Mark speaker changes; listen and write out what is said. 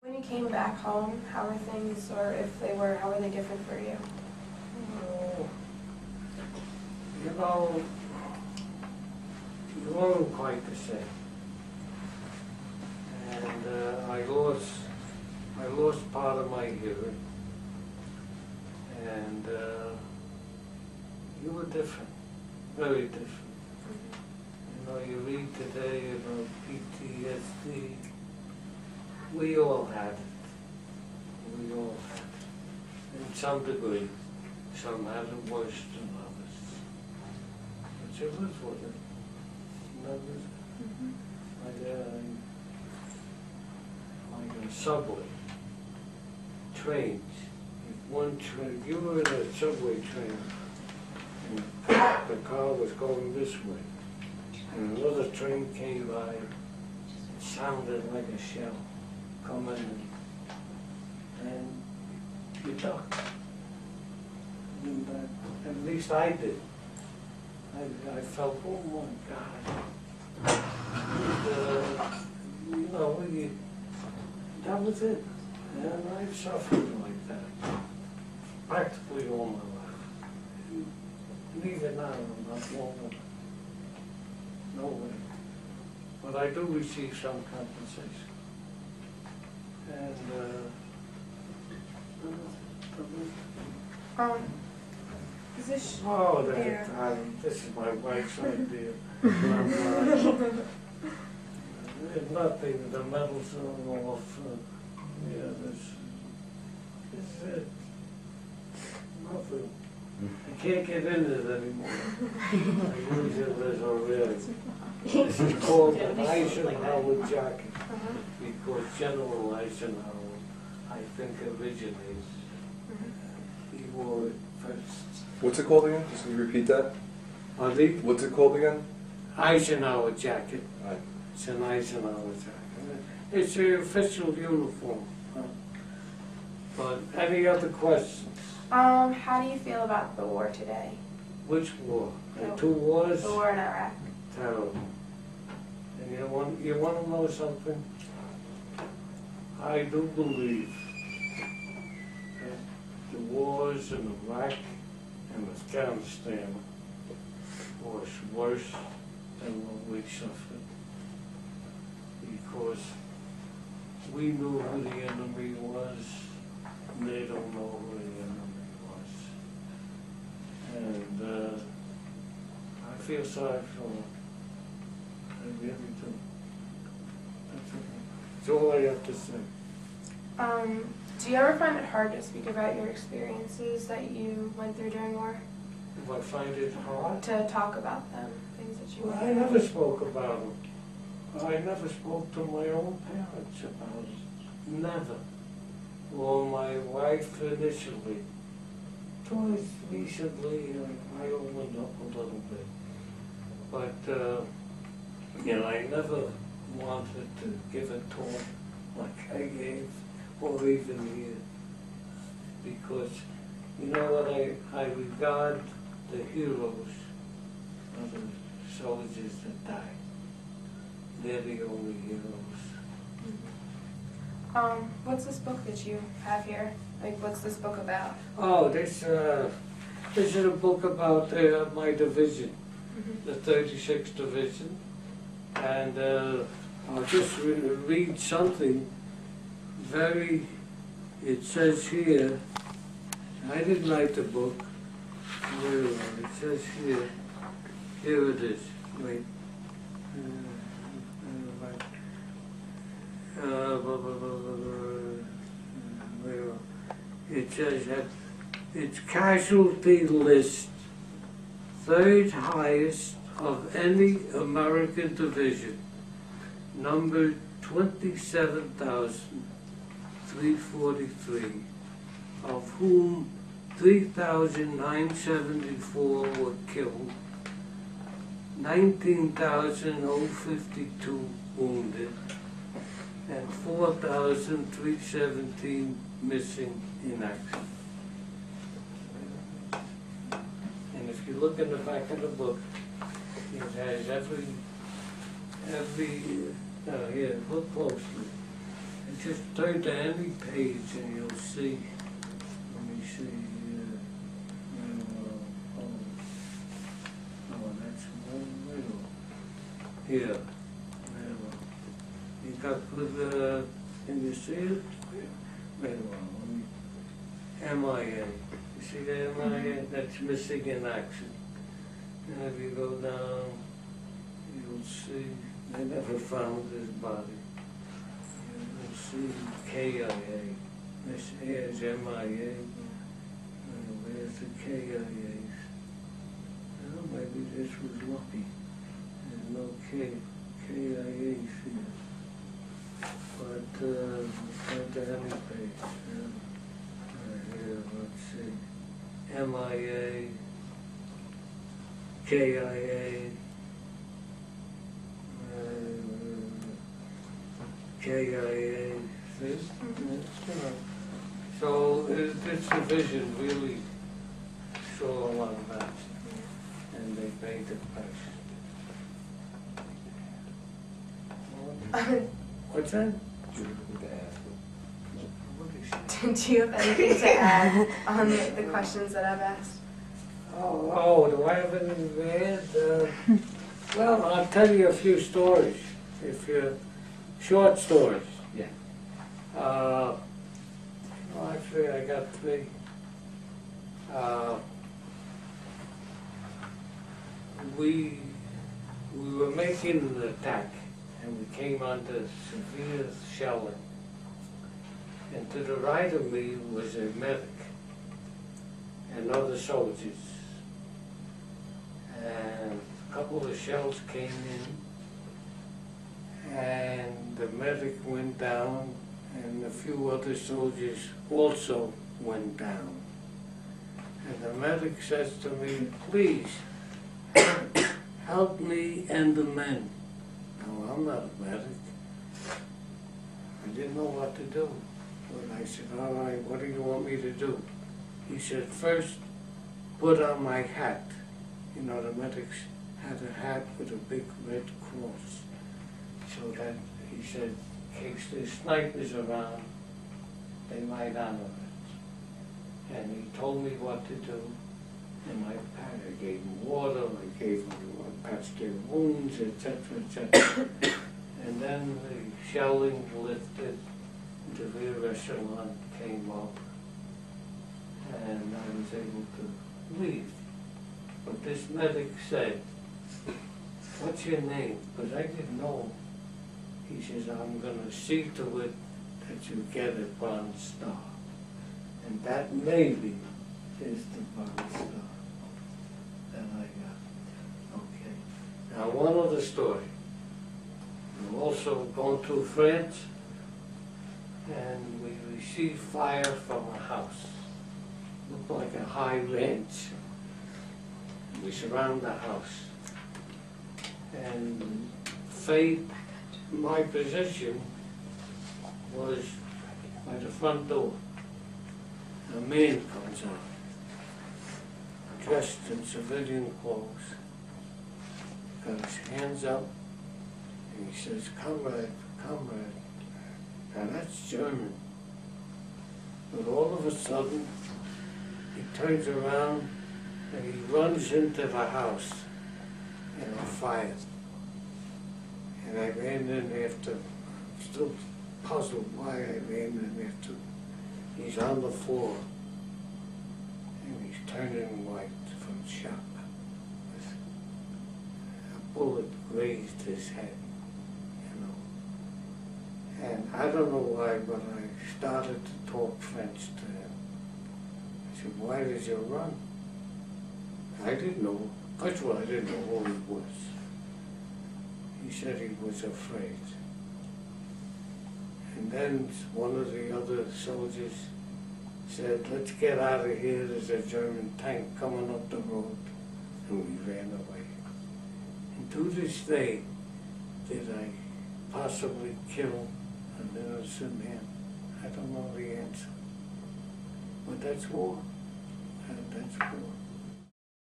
Speaker 1: When you came back home, how were things, or if they were, how were they different for you?
Speaker 2: Oh, you know, it wasn't quite the same. And I lost part of my hearing. And you were different, very different. You know, you read today about PTSD. We all had it. We all had it. In some degree. Some had it worse than others. But you live with it. You know, like a subway, trains. If you were in a subway train, and the car was going this way, and another train came by, it sounded like a shell coming, and you ducked. And, at least I did. I felt, oh my God. And, you know, that was it. And I've suffered like that practically all my life. And even now, I'm not normal. No way. But I do receive some compensation. And,
Speaker 1: Is this
Speaker 2: this is my wife's idea. There's nothing, the medals are off. Yeah, this is it. Nothing. I can't get into it anymore. I use it as a really. This is called an Eisenhower jacket. Because General Eisenhower, I think, originates. He wore it first.
Speaker 3: What's it called again? Just can you repeat that? What's it called again?
Speaker 2: Eisenhower jacket.
Speaker 3: Right.
Speaker 2: It's an Eisenhower jacket. It's the official uniform. But any other questions?
Speaker 1: How do you feel about the war today?
Speaker 2: Which war? The two wars?
Speaker 1: The war in Iraq.
Speaker 2: Terrible. And you want to know something? I do believe that the wars in Iraq and Afghanistan was worse than what we suffered, because we knew who the enemy was, and they don't know who the enemy was. And I feel sorry for them. I really do. That's all I have to say.
Speaker 1: Do you ever find it hard to speak about your experiences that you went through during war?
Speaker 2: Do I find it hard?
Speaker 1: To talk about them, things that you
Speaker 2: Well,
Speaker 1: went
Speaker 2: I
Speaker 1: through?
Speaker 2: never spoke about them. I never spoke to my own parents about it. Never. Or my wife initially. Twice recently, I opened up a little bit. But, you know, I never wanted to give a talk like I gave, or even here. Because, you know what, I regard the heroes are the soldiers that die. They're the only heroes.
Speaker 1: What's this book that you have here? Like, what's this book about?
Speaker 2: Oh, this is a book about my division, the 36th Division. And I'll just read something very, it says here, I didn't write the book. It says here it is, wait. It says that its casualty list, third highest of any American division, numbered 27,343, of whom 3,974 were killed, 19,052 wounded, and 4,317 missing in action. And if you look in the back of the book, it has every here, look closely. Just turn to any page and you'll see. Let me see. Oh, that's one middle. Here. You got with can you see it? Wait a minute. MIA. You see the MIA? That's missing in action. And if you go down, you'll see they never found his body. You'll see KIA. This here is MIA. And where's the KIAs? Well, maybe this was lucky. There's no KIAs here. But turn to any page. Here, let's see. MIA, KIA, KIA, see? So this division really saw a lot of that, and they paid the price. What's that?
Speaker 1: Do you have anything to add on the questions that I've asked?
Speaker 2: Oh, do I have anything to add? Well, I'll tell you a few stories, if you're short stories.
Speaker 3: Yeah.
Speaker 2: Well, actually, I got 3. We were making an attack, and we came under severe shelling. And to the right of me was a medic and other soldiers. And a couple of shells came in, and the medic went down, and a few other soldiers also went down. And the medic says to me, "Please, help me and the men." No, I'm not a medic. I didn't know what to do. But I said, "All right, what do you want me to do?" He said, "First, put on my hat." You know, the medics had a hat with a big red cross. So that, he said, in case there's snipers around, they might honor it. And he told me what to do. And I gave them water, I gave them patched their wounds, etc., etc. And then the shelling lifted. The rear echelon came up, and I was able to leave. But this medic said, "What's your name?" Because I didn't know. He says, "I'm going to see to it that you get a Bronze Star." And that maybe is the Bronze Star that I got. Okay. Now, one other story. We're also going through France, and we received fire from a house. Looked like a high ranch. We surround the house. And fate, my position was by the front door. A man comes out, dressed in civilian clothes, got his hands up, and he says, "Comrade, comrade." Now that's German. But all of a sudden, he turns around and he runs into the house and I fired. And I ran in after, I'm still puzzled why I ran in after. He's on the floor and he's turning white from shock. A bullet grazed his head. And I don't know why, but I started to talk French to him. I said, "Why did you run?" I didn't know. First of all, I didn't know who he was. He said he was afraid. And then one of the other soldiers said, "Let's get out of here. There's a German tank coming up the road." And we ran away. And to this day, did I possibly kill an innocent man? I don't know the answer. But that's war. And that's war.